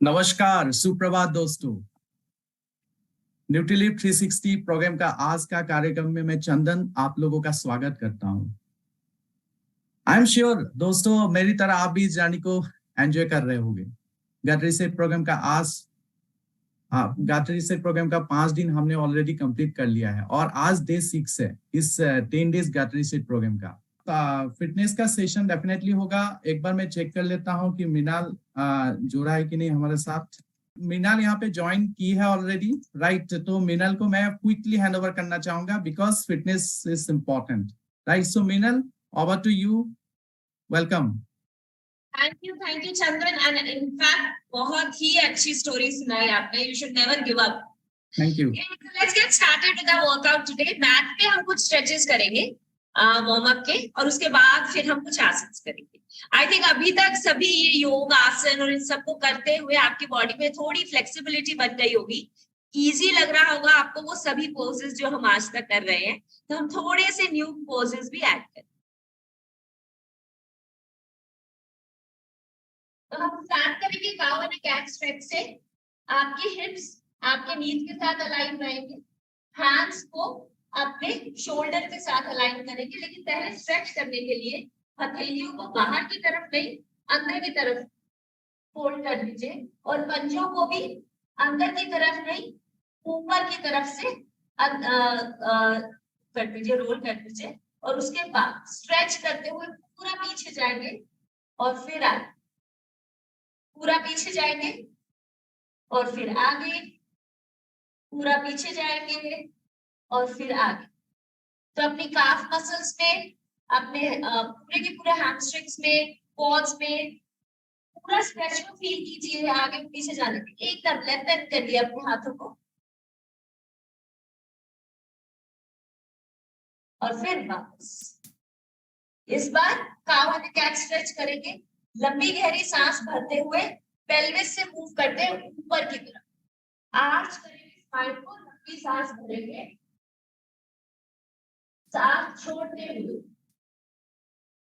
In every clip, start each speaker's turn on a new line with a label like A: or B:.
A: नमस्कार, सुप्रभात दोस्तों। न्यूट्रीलिव 360 प्रोग्राम का आज का कार्यक्रम में मैं चंदन आप लोगों का स्वागत करता हूं। आई एम श्योर दोस्तों मेरी तरह आप भी इस जर्नी को एंजॉय कर रहे होंगे। गट रीसेट प्रोग्राम का गट रीसेट प्रोग्राम का 5 दिन हमने ऑलरेडी कंप्लीट कर लिया है और आज डे 6 है इस 10 डेज गट रीसेट प्रोग्राम का। फिटनेस का सेशन डेफिनेटली होगा। एक बार मैं चेक कर लेता हूं कि मीनाल जुड़ा है कि नहीं हमारे साथ। मीनाल यहाँ पे ज्वाइन की है ऑलरेडी, राइट? तो मीनाल को मैं क्विकली हैंड ओवर करना चाहूंगा because fitness is important, right? So Meenal, over to you, welcome.
B: Thank you Chandan. And in fact बहुत ही अच्छी स्टोरी सुनाई आपने। You should never give up.
A: Thank you.
B: Let's get started with the workout today. Mat पे हम कुछ स्ट्रेचेस करेंगे warm up के, और उसके बाद फिर हम कुछ आसन करेंगे। आई थिंक अभी तक सभी ये योग आसन और इन सबको करते हुए आपकी बॉडी में थोड़ी फ्लेक्सिबिलिटी बन गई होगी, इजी लग रहा होगा आपको वो सभी पोजेस जो हम आज तक कर रहे हैं। तो हम थोड़े से न्यू पोजेस भी ऐड करें। तो हम स्टार्ट करेंगे काउ एंड कैट स्ट्रेच से। आपके हिप्स आपके नीज के साथ अलाइन रहेंगे। हैंड्स को अपने शोल्डर के साथ अलाइन करेंगे, लेकिन पहले स्ट्रेच करने के लिए हथेलियों को बाहर की तरफ नहीं अंदर की तरफ फोल्ड कर दीजिए, और पंजों को भी अंदर की तरफ नहीं ऊपर की तरफ से कर दीजिए, रोल कर दीजिए। और उसके बाद स्ट्रेच करते हुए पूरा पीछे जाएंगे और फिर आगे, पूरा पीछे जाएंगे और फिर आगे, पूरा पीछे जाएंगे और फिर आगे। तो अपनी काफ मसल्स में, अपने पूरे के पूरे हैमस्ट्रिंग्स में, क्वाड्स में पूरा स्ट्रेच को फील कीजिए आगे पीछे जाने में। एकदम लेफ्ट करिए अपने हाथों को और फिर वापस। इस बार काउ एंड कैट स्ट्रेच करेंगे। लंबी गहरी सांस भरते हुए पेल्विस से मूव करते हैं ऊपर की तरफ। आर्च करेंगे स्पाइन को, लंबी सांस भरेंगे, सांस छोड़ते हुए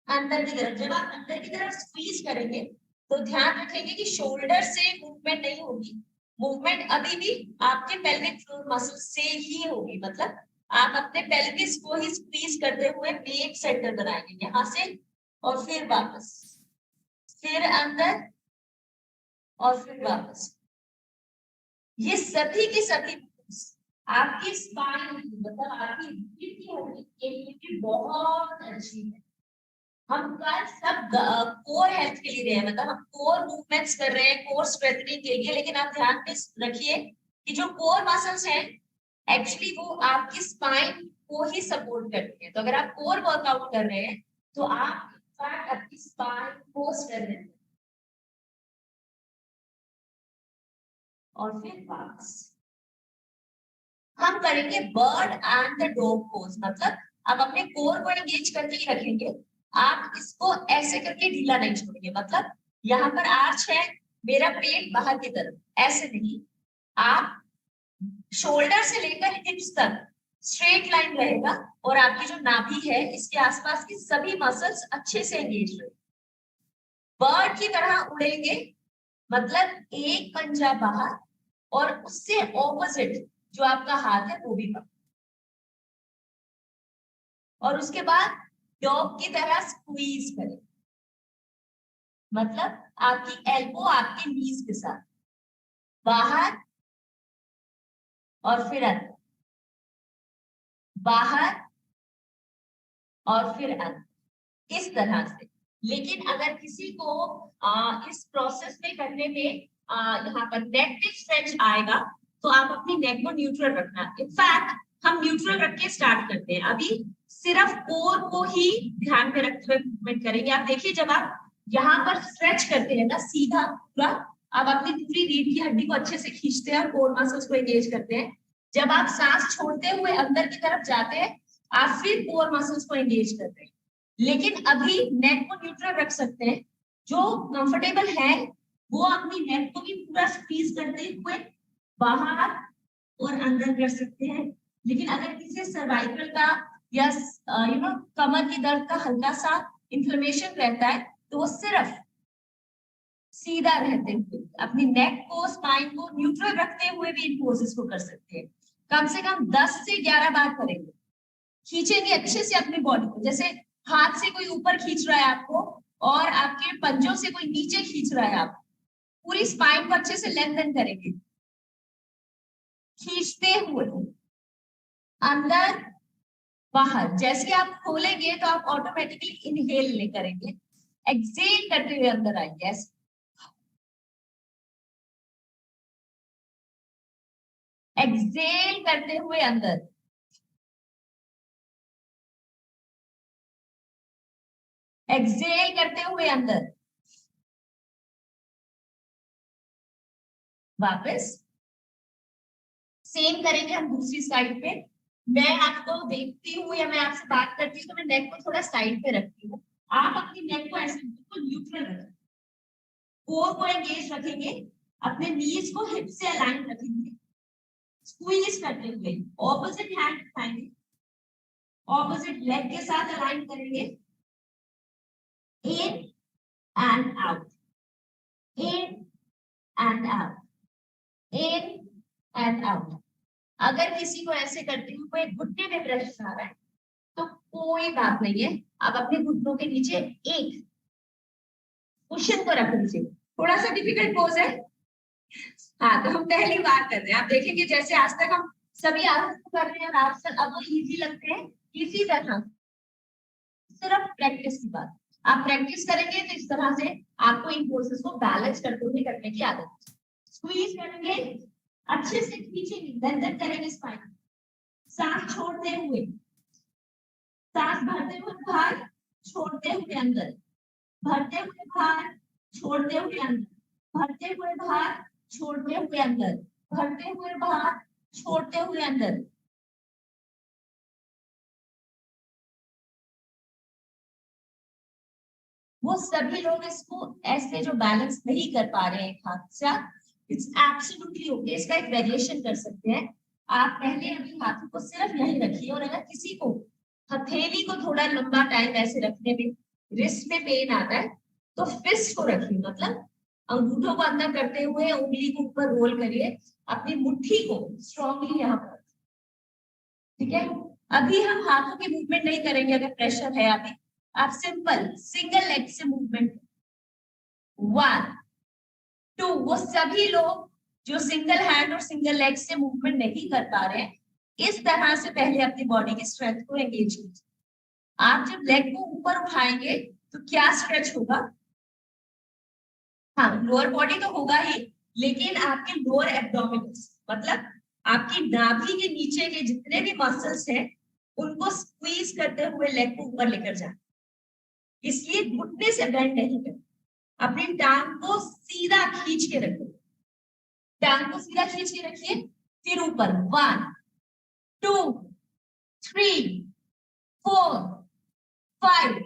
B: अंदर की तरफ। जब आप अंदर की तरफ स्क्वीज करेंगे तो ध्यान रखेंगे कि शोल्डर से मूवमेंट नहीं होगी। मूवमेंट अभी भी आपके पेल्विक फ्लोर मसल से ही होगी। मतलब आप अपने पेल्विस को ही स्क्वीज करते हुए मेन सेंटर बनाएंगे यहां से, और फिर वापस, फिर अंदर और फिर वापस। ये सभी के सभी आपकी स्पाइन मतलब आपकी रीढ़ की हड्डी के लिए भी बहुत अच्छी है। हम कल सब कोर हेल्थ के लिए रहे हैं, मतलब हम कोर मूवमेंट्स कर रहे हैं कोर स्ट्रेंथनिंग के लिए। लेकिन आप ध्यान में रखिए कि जो कोर मसल्स हैं एक्चुअली वो आपकी स्पाइन को ही सपोर्ट करती है। तो अगर आप कोर वर्कआउट कर रहे हैं तो आप आपकी स्पाइन को स्ट्रेंथन और फिर वापस। हम करेंगे bird and the dog pose. मतलब आप अपने कोर को एंगेज करके ही रखेंगे, आप इसको ऐसे करके ढीला नहीं छोड़ेंगे। मतलब यहाँ पर आर्च है, मेरा पेट बाहर की तरफ, ऐसे नहीं। आप शोल्डर से लेकर हिप्स तक स्ट्रेट लाइन रहेगा और आपकी जो नाभि है इसके आसपास की सभी मसल्स अच्छे से एंगेज रहेंगे। बर्ड की तरह उड़ेंगे, मतलब एक पंजा बाहर और उससे ऑपोजिट जो आपका हाथ है वो भी पकड़, और उसके बाद डॉग की तरह स्क्वीज करें। मतलब आपकी एल्बो आपके नीज के साथ बाहर और फिर अंदर, बाहर और फिर अंदर, इस तरह से। लेकिन अगर किसी को इस प्रोसेस में करने में यहाँ पर नेक पे स्ट्रेच आएगा तो आप अपनी नेक को न्यूट्रल रखना। इनफैक्ट हम न्यूट्रल रख के स्टार्ट करते हैं। अभी सिर्फ कोर को ही ध्यान में रखते हुए मूवमेंट करेंगे। आप देखिए जब आप यहाँ पर स्ट्रेच करते हैं ना सीधा पूरा, आप अपनी पूरी रीढ़ की हड्डी को अच्छे से खींचते हैं और कोर मसल्स को एंगेज करते हैं। जब आप सांस छोड़ते हुए अंदर की तरफ जाते हैं आप फिर कोर मसल्स को एंगेज करते हैं। लेकिन अभी नेक को न्यूट्रल रख सकते हैं। जो कंफर्टेबल है वो अपनी नेक को भी पूरा स्क्वीज करते हुए बाहर और अंदर कर सकते हैं। लेकिन अगर किसी सर्वाइकल का या कमर की दर्द का हल्का सा इन्फ्लेमेशन रहता है तो वो सिर्फ सीधा रहते हुए अपनी नेक को, स्पाइन को न्यूट्रल रखते हुए भी इन पोजेस को कर सकते हैं। कम से कम 10 से 11 बार करेंगे। खींचेंगे अच्छे से अपनी बॉडी को, जैसे हाथ से कोई ऊपर खींच रहा है आपको और आपके पंजों से कोई नीचे खींच रहा है आपको। पूरी स्पाइन को अच्छे से लेंथन करेंगे, खींचते हुए अंदर बाहर। जैसे आप खोलेंगे तो आप ऑटोमेटिकली इनहेल करेंगे, एक्सेल करते हुए अंदर आएंगे। एक्सेल करते हुए अंदर, एक्सेल करते हुए अंदर, वापस। सेम करेंगे हम दूसरी साइड पे। मैं आपको देखती हूँ या मैं आपसे बात करती हूँ तो मैं नेक को थोड़ा साइड पे रखती हूँ। आप अपनी नेक को ऐसे बिल्कुल न्यूट्रल रखें, कोर को एंगेज रखेंगे, अपने नीज को हिप से अलाइन रखेंगे, स्क्वीज करते हुए ऑपोजिट हैंड उठाएंगे, ऑपोजिट लेग के साथ अलाइन करेंगे, in and out, in and out, in and out. अगर किसी को ऐसे करते हुए घुटने में प्रेशर आ रहा है तो कोई बात नहीं है, आप अपने घुटनों के नीचे एक कुशन को रख लीजिए। थोड़ा सा डिफिकल्ट पोज है, हाँ, तो हम पहली बार कर रहे हैं। आप देखेंगे जैसे आज तक हम सभी आसन कर रहे हैं और आसन अब वो इजी लगते हैं, इसी तरह सिर्फ प्रैक्टिस की बात। आप प्रैक्टिस करेंगे तो इस तरह से आपको इन पोजेस को बैलेंस करते हुए करने की आदत। स्क्वीज करेंगे, अच्छे से खींचेंगे, लेंथन करेंगे स्पाइन, सांस छोड़ते हुए, सांस भरते हुए बाहर, छोड़ते हुए अंदर, भरते हुए बाहर, छोड़ते हुए अंदर, भरते हुए बाहर, छोड़ते हुए अंदर, भरते हुए बाहर, छोड़ते हुए अंदर। वो सभी लोग इसको ऐसे जो बैलेंस नहीं कर पा रहे हैं हाथ से, इट्स एब्सोल्युटली ओके, इसका एक वेरिएशन कर सकते हैं। आप पहले अभी हाथों को सिर्फ यहीं रखिए और अगर किसी को हथेली को थोड़ा लंबा टाइम ऐसे रखने में रिस्ट में पेन आता है तो फिस्ट को रखिए, मतलब अंगूठों को अंदर करते हुए उंगली को ऊपर रोल करिए, अपनी मुट्ठी को स्ट्रॉन्गली यहाँ पर, ठीक है। अभी हम हाथों की मूवमेंट नहीं करेंगे अगर प्रेशर है अभी। आप सिंपल सिंगल लेग से मूवमेंट, 1 2। वो सभी लोग जो सिंगल हैंड और सिंगल लेग से मूवमेंट नहीं कर पा रहे हैं, इस तरह से पहले अपनी बॉडी की स्ट्रेंथ को एंगेज कीजिए। आप जब लेग को ऊपर उठाएंगे तो क्या स्ट्रेच होगा? हाँ, लोअर बॉडी तो होगा ही, लेकिन आपके लोअर एब्डोमिनल्स, मतलब आपकी नाभि के नीचे के जितने भी मसल्स हैं उनको स्क्वीज करते हुए लेग को ऊपर लेकर जाए। इसलिए घुटने से बेंड नहीं करें, अपनी टांग को सीधा खींच के रखो, टांग को सीधा खींच के रखिए, फिर ऊपर 1 2 3 4 5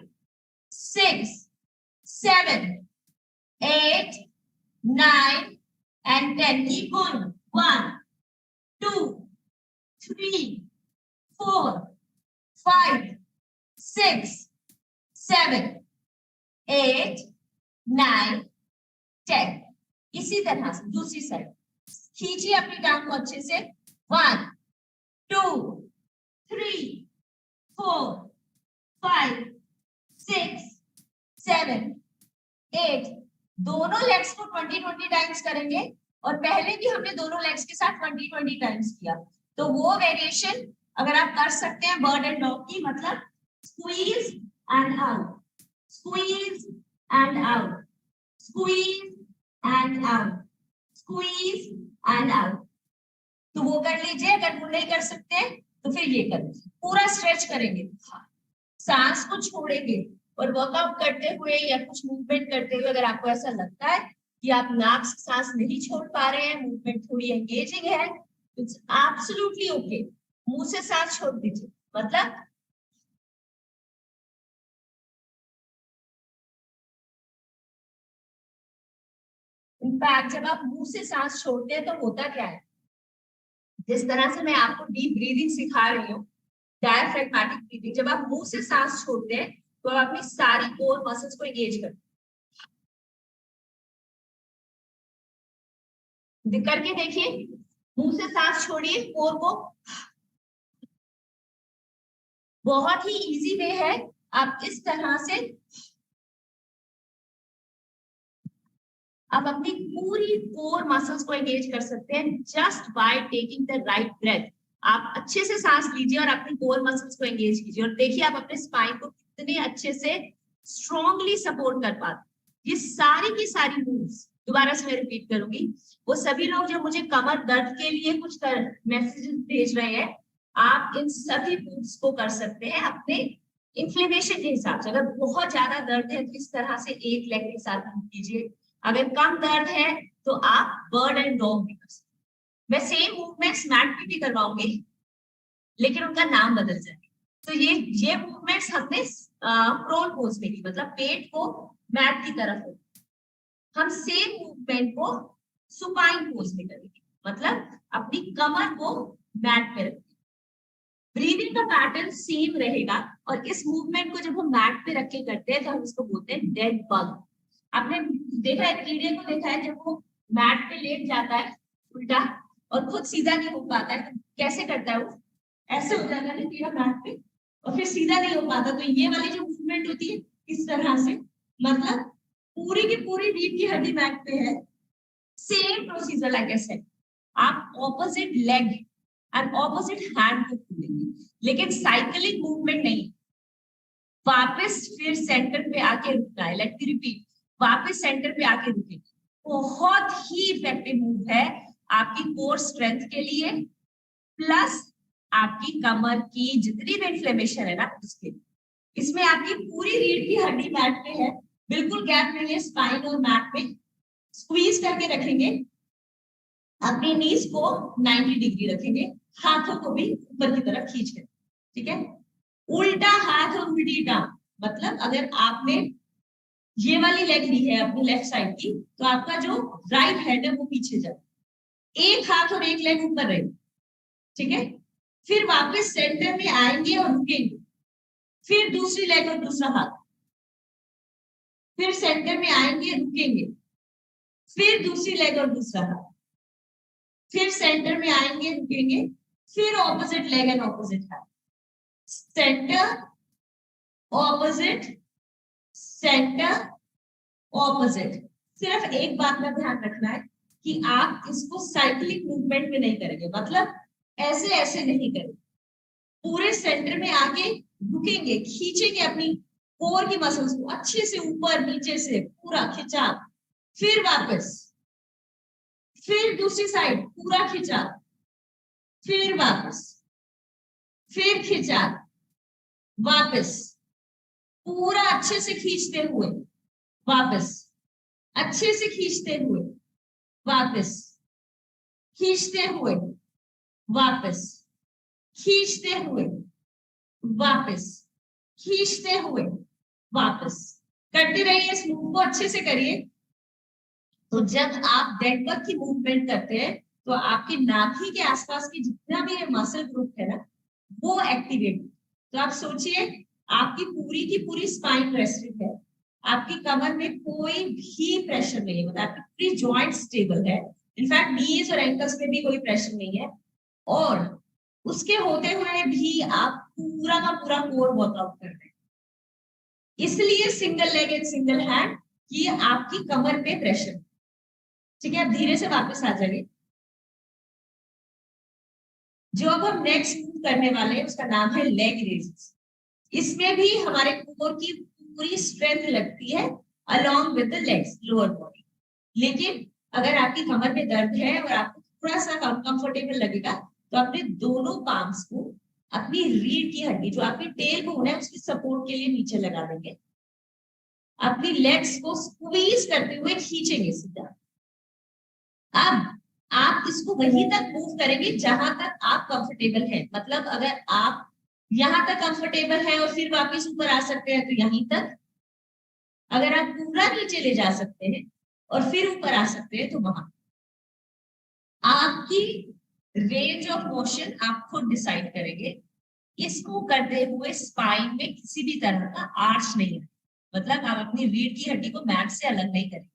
B: 6 7 8 9 and 10. Keep going. 1 2 3 4 5 6 7 8 9 10। इसी तरह से दूसरी साइड खींचिए अपनी टांग को अच्छे से, 1 2 3 4 5 6 7 8। दोनों लेग्स को 20-20 टाइम्स करेंगे और पहले भी हमने दोनों लेग्स के साथ 20-20 टाइम्स किया। तो वो वेरिएशन अगर आप कर सकते हैं बर्ड एंड डॉग की, मतलब squeeze and out, squeeze and out, squeeze and out, squeeze and out, तो वो कर लीजिए। अगर वो नहीं कर सकते तो फिर ये कर लीजिए। पूरा स्ट्रेच करेंगे, सांस को छोड़ेंगे और वर्कआउट करते हुए या कुछ मूवमेंट करते हुए अगर आपको ऐसा लगता है कि आप नाक से सांस नहीं छोड़ पा रहे हैं, मूवमेंट थोड़ी एंगेजिंग है, इट्स एब्सोल्युटली ओके, मुंह से सांस छोड़ दीजिए। मतलब इनफैक्ट जब आप मुंह से सांस छोड़ते हैं तो होता क्या है, जिस तरह से मैं आपको डीप ब्रीदिंग सिखा रही हूँ, डायफ्रैग्मेटिक ब्रीदिंग, जब आप मुंह से सांस छोड़ते हैं तो आप अपनी सारी कोर मसल्स को एंगेज करते हैं। करके देखिए, मुंह से सांस छोड़िए, कोर को। बहुत ही इजी वे है, आप इस तरह से आप अपनी पूरी कोर मसल्स को एंगेज कर सकते हैं just by taking the right breath. आप अच्छे से सांस लीजिए और अपनी कोर मसल्स को एंगेज कीजिए और देखिए आप अपने स्पाइन को कितने अच्छे से स्ट्रांगली सपोर्ट कर पाते। ये सारी की सारी मूव्स दोबारा से मैं रिपीट करूंगी। वो सभी लोग जो मुझे कमर दर्द के लिए कुछ मैसेजेस भेज रहे हैं, आप इन सभी मूव्स को कर सकते हैं अपने इन्फ्लेमेशन के हिसाब से। अगर बहुत ज्यादा दर्द है तो इस तरह से एक लेग के साथ मूव कीजिए, अगर कम दर्द है तो आप बर्ड एंड डॉग भी कर सकते। मैं सेम मूवमेंट्स मैट पे भी करवाऊंगी, लेकिन उनका नाम बदल जाएगा। तो ये मूवमेंट्स हमने प्रोन पोज में की, मतलब पेट को मैट की तरफ हो। हम सेम मूवमेंट को सुपाइन पोज में करेंगे, मतलब अपनी कमर को मैट पे रखेंगे। ब्रीदिंग का पैटर्न सेम रहेगा और इस मूवमेंट को जब हम मैट पे रख के करते हैं तो हम इसको बोलते हैं डेड बग। आपने देखा है, कीड़े को देखा है, जब वो मैट पे लेट जाता है उल्टा और खुद सीधा नहीं हो पाता है, तो कैसे करता है? वो ऐसे हो जाता है कीड़ा मैट पे और फिर सीधा नहीं हो पाता। तो ये वाली जो मूवमेंट होती है इस तरह से, मतलब पूरी की पूरी रीढ़ की हड्डी मैट पे है। Same procedure like I said, आप opposite leg and opposite hand को खोलेंगे, लेकिन साइकिलिंग मूवमेंट नहीं। वापस फिर सेंटर पे आके रुकना है। लेट मी रिपीट, वापस सेंटर पे आके रुके। बहुत ही इफेक्टिव मूव है आपकी कोर स्ट्रेंथ के लिए, प्लस आपकी कमर की जितनी भी इन्फ्लेमेशन है ना उसके लिए। इसमें आपकी पूरी रीढ़ की हड्डी मैट पे है, बिल्कुल गैप नहीं है स्पाइन और मैट में। स्क्वीज करके रखेंगे, अपनी नीज को 90 डिग्री रखेंगे, हाथों को भी ऊपर की तरफ खींच कर, ठीक है? उल्टा हाथ और उल्टी टांग, मतलब अगर आपने ये वाली लेग ली है अपनी लेफ्ट साइड की, तो आपका जो राइट हैंड है वो पीछे जाए, एक हाथ और एक लेग ऊपर रहेगी, ठीक है? फिर वापस सेंटर में आएंगे और रुकेंगे, फिर दूसरी लेग और दूसरा हाथ, फिर सेंटर में आएंगे रुकेंगे, फिर दूसरी लेग और दूसरा हाथ, फिर सेंटर में आएंगे रुकेंगे, फिर ऑपोजिट लेग एंड ऑपोजिट हाथ, सेंटर ऑपोजिट सेंटर ऑपोजिट। सिर्फ एक बात का ध्यान रखना है कि आप इसको साइक्लिक मूवमेंट में नहीं करेंगे, मतलब ऐसे ऐसे नहीं करेंगे। पूरे सेंटर में आके रुकेंगे, खींचेंगे अपनी कोर की मसल्स को अच्छे से ऊपर नीचे से पूरा खिंचा, फिर वापस, फिर दूसरी साइड पूरा खिंचा, फिर वापस, फिर खिंचा, वापस, पूरा अच्छे से खींचते हुए वापस, अच्छे से खींचते हुए वापस, खींचते हुए वापस, खींचते हुए वापस, खींचते हुए वापस। करते रहिए, इस मूव को अच्छे से करिए। तो जब आप डेड बग की मूवमेंट करते हैं तो आपकी नाभि के आसपास की जितना भी मसल ग्रुप है ना वो एक्टिवेट। तो आप सोचिए, आपकी पूरी की पूरी स्पाइन रेस्टेड है, आपकी कमर में कोई भी प्रेशर नहीं है, मतलब आपकी पूरी जॉइंट स्टेबल है, इनफैक्ट नीज और एंकल्स में भी कोई प्रेशर नहीं है, और उसके होते हुए भी आप पूरा का पूरा कोर वर्कआउट कर रहे हैं। इसलिए single leg and single hand कि आपकी कमर पे प्रेशर, ठीक है? अब धीरे से वापस आ जाइए। जो अब हम नेक्स्ट मूव करने वाले हैं उसका नाम है लेग रेजेस। इसमें भी हमारे कोर की पूरी स्ट्रेंथ लगती है along with the legs, lower body. लेकिन अगर आपकी कमर में दर्द है और आपको थोड़ा सा अनकंफर्टेबल लगेगा तो अपने दोनों पाम्स को अपनी रीढ़ की हड्डी, जो आपकी टेल बोन है, उसकी सपोर्ट के लिए नीचे लगा देंगे। अपनी लेग्स को स्क्वीज करते हुए खींचेंगे सीधा। अब आप इसको वहीं तक मूव करेंगे जहां तक आप कंफर्टेबल हैं, मतलब अगर आप यहां तक कंफर्टेबल है और फिर वापस ऊपर आ सकते हैं तो यहीं तक। अगर आप पूरा नीचे ले जा सकते हैं और फिर ऊपर आ सकते हैं तो वहां। आपकी रेंज ऑफ मोशन आप खुद डिसाइड करेंगे। इसको करते हुए स्पाइन में किसी भी तरह का आर्च नहीं है, मतलब आप अपनी रीढ़ की हड्डी को मैट से अलग नहीं करेंगे।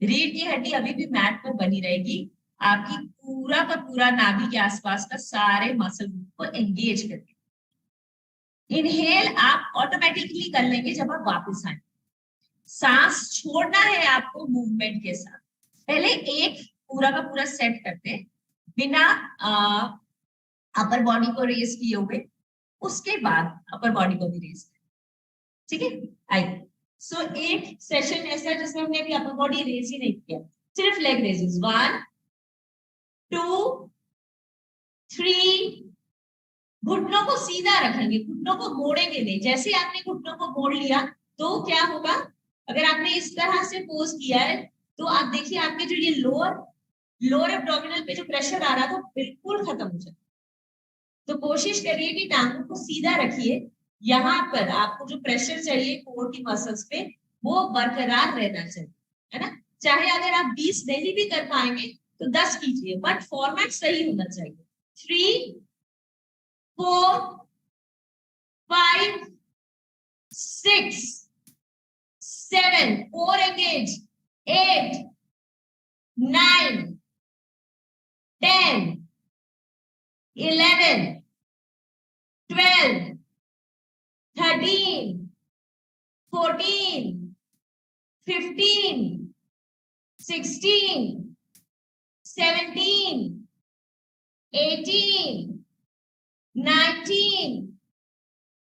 B: रीढ़ की हड्डी अभी भी मैट पर बनी रहेगी, आपकी पूरा का पूरा नाभि के आसपास का सारे मसल को एंगेज करके। इनहेल आप ऑटोमेटिकली कर लेंगे जब आप वापस आए। सांस छोड़ना है आपको मूवमेंट के साथ। पहले एक पूरा का पूरा सेट करते हैं बिना अपर बॉडी को रेज किए हुए, उसके बाद अपर बॉडी को भी रेज करें, ठीक है। आइए, सो एक सेशन ऐसा है जिसमें हमने अभी अपर बॉडी रेज ही नहीं किया, सिर्फ लेग रेजेस। 1 2 3। घुटनों को सीधा रखेंगे, घुटनों को मोड़ेंगे नहीं। जैसे आपने घुटनों को मोड़ लिया तो क्या होगा, अगर आपने इस तरह से पोज किया है तो आप देखिए आपके जो ये लोअर एब्डोमिनल पे जो प्रेशर आ रहा था बिल्कुल खत्म हो जाए। तो कोशिश करिए कि टांगों को सीधा रखिए, यहाँ पर आपको जो प्रेशर चाहिए कोर की मसल्स पे वो बरकरार रहना चाहिए, है ना। चाहे अगर आप 20 नहीं भी कर पाएंगे तो 10 कीजिए, बट फॉर्मेट सही होना चाहिए। 3 4 5 6 7, 4 engage, 8 9 10 11 12 13 14 15 16 17 18 19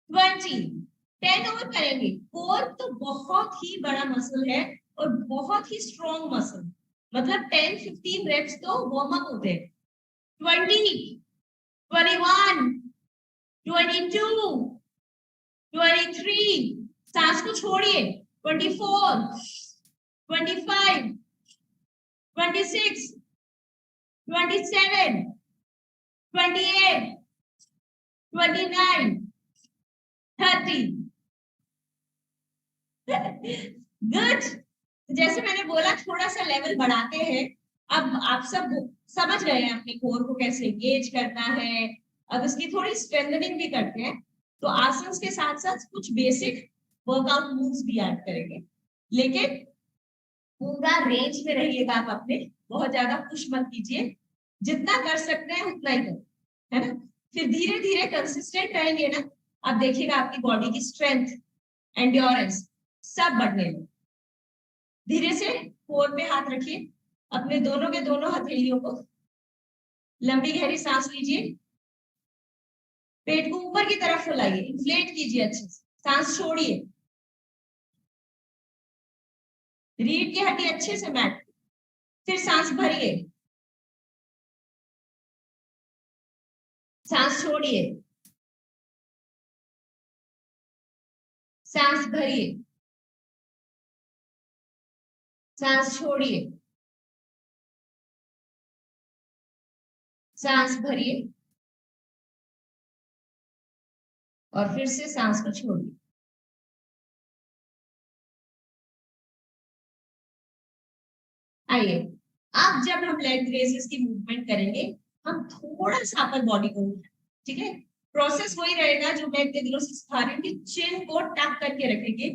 B: 20। 10 और करेंगे। कोर तो बहुत ही बड़ा मसल है और बहुत ही स्ट्रॉन्ग मसल, मतलब 10-15 रेप्स तो वार्म अप होते हैं। 20 21 22 23, सांस को छोड़िए। 24 25 26 27 28 29 30। गुड। जैसे मैंने बोला थोड़ा सा लेवल बढ़ाते हैं। अब आप सब समझ गए हैं अपने कोर को कैसे एंगेज करना है। अब इसकी थोड़ी स्ट्रेंथनिंग भी करते हैं, तो आसन के साथ साथ कुछ बेसिक वर्कआउट मूव्स भी ऐड करेंगे, लेकिन पूरा रेंज में रहिएगा आप अपने, बहुत ज्यादा पुश मत कीजिए, जितना कर सकते हैं उतना ही करें, है ना। फिर धीरे धीरे कंसिस्टेंट रहेंगे ना, आप देखिएगा आपकी बॉडी की स्ट्रेंथ, एंड्योरेंस सब बढ़ने लगे। धीरे से कोर पे हाथ रखिए, अपने दोनों के दोनों हथेलियों को, लंबी गहरी सांस लीजिए, पेट को ऊपर की तरफ फुलाइए, इन्फ्लेट कीजिए अच्छे से, सांस छोड़िए, रीढ़ की हड्डी अच्छे से मैट, फिर सांस भरिए, सांस छोड़िए, सांस भरिए, सांस छोड़िए, सांस भरिए और फिर से सांस को छोड़िए। आइए, अब जब हम लेग रेजेस की मूवमेंट करेंगे, हम थोड़ा सा अपर बॉडी को उठाएं, ठीक है। प्रोसेस वही रहेगा जो मैं इतने दिनों से सिखा रही हूँ कि चिन को टक करके रखेंगे।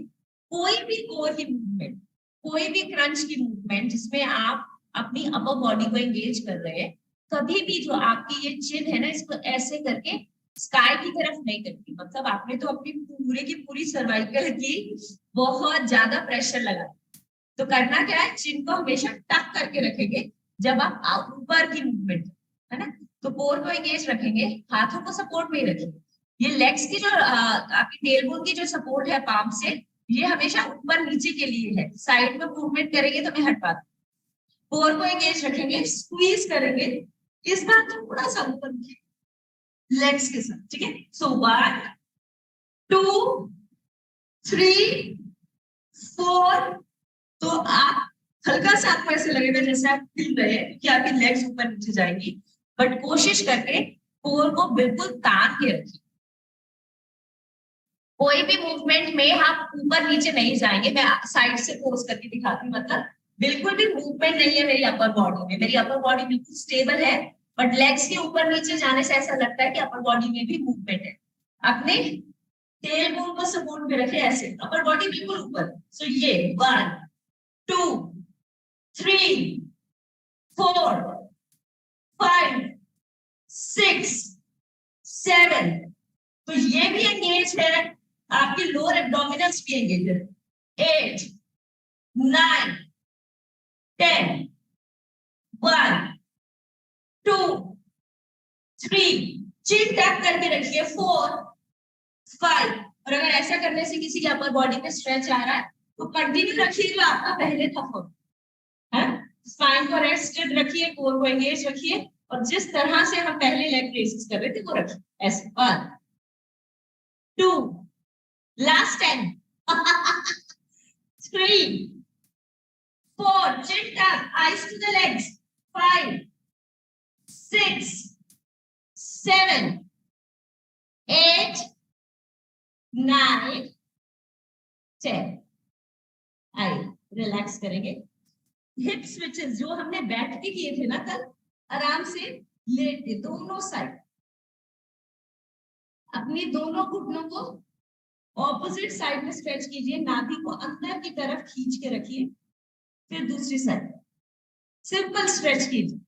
B: कोई भी कोर की मूवमेंट, कोई भी क्रंच की मूवमेंट जिसमें आप अपनी अपर बॉडी को एंगेज कर रहे हैं, कभी भी जो आपकी ये चिन है ना, इसको ऐसे करके स्काई की तरफ नहीं करती, मतलब आपने तो अपनी पूरे की पूरी सर्वाइकल की बहुत ज्यादा प्रेशर लगा। तो करना क्या है, चिन को हमेशा टक करके रखेंगे जब आप ऊपर की मूवमेंट, है ना। तो कोर को एंगेज रखेंगे, हाथों को सपोर्ट में ही रखेंगे। ये लेग्स की जो आपकी टेलबोन की जो सपोर्ट है पाम से, ये हमेशा ऊपर नीचे के लिए है। साइड में मूवमेंट करेंगे तो मैं हट पाती। कोर को एंगेज रखेंगे, स्क्वीज करेंगे, इस बार थोड़ा सा ऊपर लेग्स के साथ, ठीक है। सो 1 2 3 4। तो आप हल्का सा आपको ऐसे लगेगा जैसे आप हिल रहे हैं कि आपकी लेग्स ऊपर नीचे जाएंगी, बट कोशिश करके कोर को बिल्कुल तान के रखिए। कोई भी मूवमेंट में आप ऊपर नीचे नहीं जाएंगे। मैं साइड से पोज करके दिखाती हूँ, मतलब बिल्कुल भी मूवमेंट नहीं है मेरी अपर बॉडी में। मेरी अपर बॉडी बिल्कुल स्टेबल है, बट लेग्स के ऊपर नीचे जाने से ऐसा लगता है कि अपर बॉडी में भी मूवमेंट है। अपने टेल बोन को सपोर्ट में रखे ऐसे, अपर बॉडी बिल्कुल ऊपर। सो ये 1 2 3, 4, 5, 6, 7। तो ये भी एंगेज है, आपकी लोअर एब्डोमिनल्स भी एंगेज है। 8, 9, 10, 1, 2, 3, चिन टैप करके रखिए। 4, 5। और अगर ऐसा करने से किसी के अपर बॉडी पे स्ट्रेच आ रहा है तो कंटिन्यू रखिए जो आपका पहले था है। स्पाइन को रेस्टेड रखिए, कोर को एंगेज रखिए, और जिस तरह से हम पहले लेग रेसेस कर रहे थे वो रखिए ऐसे। 1, 2, last 10, 3, 4, chin tuck, eyes to the legs, 5, 6, 7, 8, 9, 10। आइए रिलैक्स करेंगे। हिप स्विचेस जो हमने बैठ के किए थे ना कल, आराम से लेट के दोनों साइड अपनी दोनों घुटनों को ऑपोजिट साइड में स्ट्रेच कीजिए, नाभि को अंदर की तरफ खींच के रखिए, फिर दूसरी साइड सिंपल स्ट्रेच कीजिए,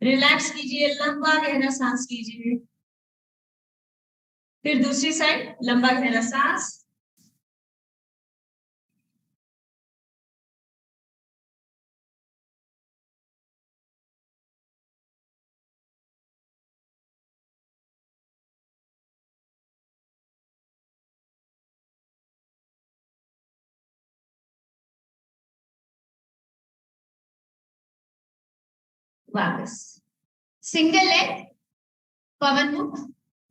B: रिलैक्स कीजिए, लंबा गहरा सांस कीजिए, फिर दूसरी साइड लंबा गहरा सांस। वापस सिंगल लेग पवन मुक्त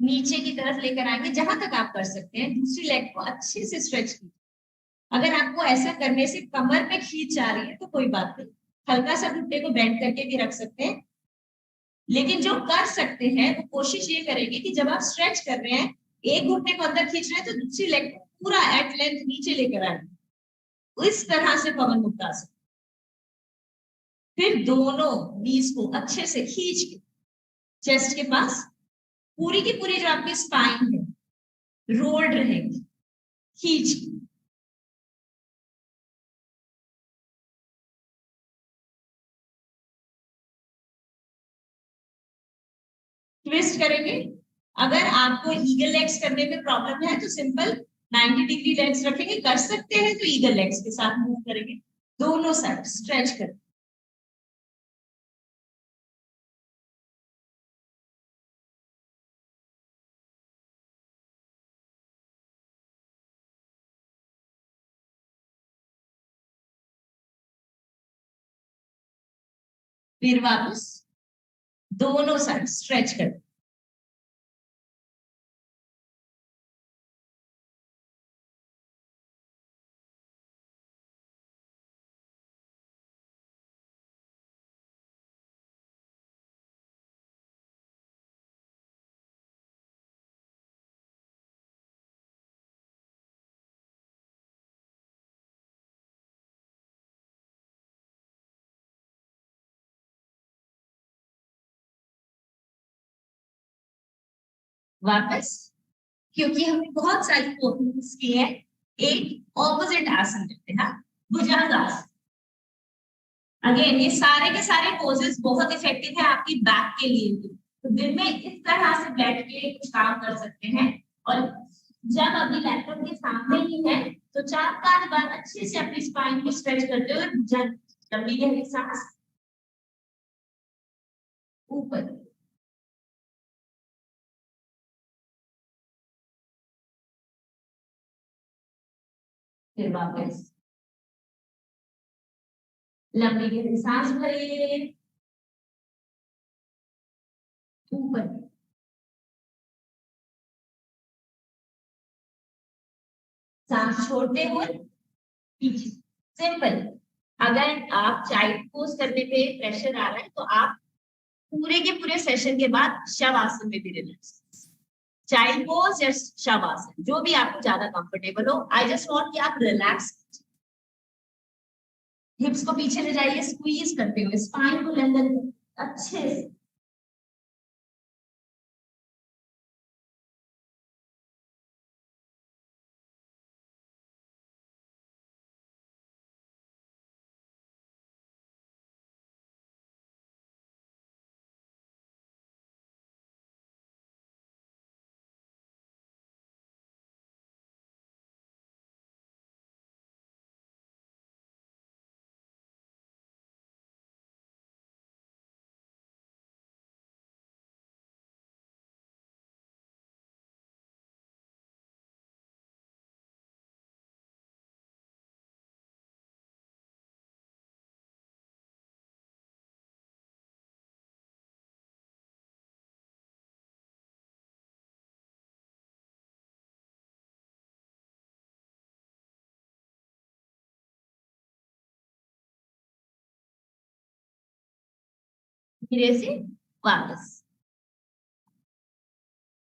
B: नीचे की तरफ लेकर आएंगे जहां तक आप कर सकते हैं। दूसरी लेग को अच्छे से स्ट्रेच कीजिए। अगर आपको ऐसा करने से कमर पे खींच आ रही है तो कोई बात नहीं, हल्का सा घुटने को बेंड करके भी रख सकते हैं। लेकिन जो कर सकते हैं वो कोशिश ये करेंगे कि जब आप स्ट्रेच कर रहे हैं, एक घुटने को अंदर खींच रहे हैं तो दूसरी लेग को पूरा एट लेंथ नीचे लेकर आएंगे, इस तरह से पवन मुक्त आसन। फिर दोनों नीज को अच्छे से खींच के चेस्ट के पास, पूरी की पूरी जो आपकी स्पाइन है रोल्ड रहेगी, खींच के। ट्विस्ट करेंगे। अगर आपको ईगल लेग्स करने में प्रॉब्लम है तो सिंपल 90 डिग्री लेग्स रखेंगे, कर सकते हैं तो ईगल लेग्स के साथ मूव करेंगे, दोनों साइड स्ट्रेच करें। फिर वापस दोनों साइड स्ट्रेच करें। वापस, क्योंकि हमने बहुत सारी पोजीशंस की है, एक ऑपोजिट आसन करते हैं, भुजंगासन। अगेन ये सारे के सारे पोजेस बहुत इफेक्टिव है आपकी बैक के लिए भी। तो दिन में इस तरह से बैठ के कुछ काम कर सकते हैं, और जब अभी लैपटॉप के सामने ही है तो 4-5 बार अच्छे से अपनी स्पाइन को स्ट्रेच करते हुए लंबी गहरी सांस ऊपर, फिर वापस लंबी गहरी सांस भरिए, ऊपर, सांस छोड़ते हुए पीछे। सिंपल। अगर आप चाइल्ड पोज करने पे प्रेशर आ रहा है तो आप पूरे के पूरे सेशन के बाद शवासन में भी रिलैक्स, चाइल्ड पोज या शवासन, जो भी आपको ज्यादा कंफर्टेबल हो। आई जस्ट वांट कि आप रिलैक्स, हिप्स को पीछे ले जाइए, स्क्वीज करते हुए स्पाइन को लेंथन अच्छे से। धीरे से वापस।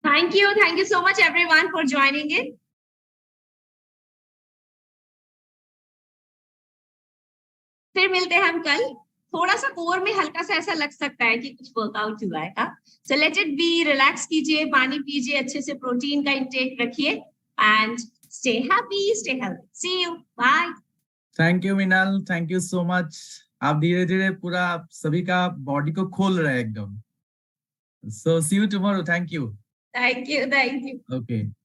B: Thank you so much everyone for joining in. फिर मिलते हैं हम कल। थोड़ा सा कोर में हल्का सा ऐसा लग सकता है कि कुछ वर्कआउट हुआ है। So let it be, relax कीजिए, पानी पीजिए, अच्छे से प्रोटीन का इंटेक रखिए and stay happy, stay healthy. See you, bye.
A: Thank you Meenal, thank you so much. आप धीरे धीरे पूरा सभी का बॉडी को खोल रहे हैं एकदम। So see you tomorrow. Thank you.
B: Thank you.
A: Okay.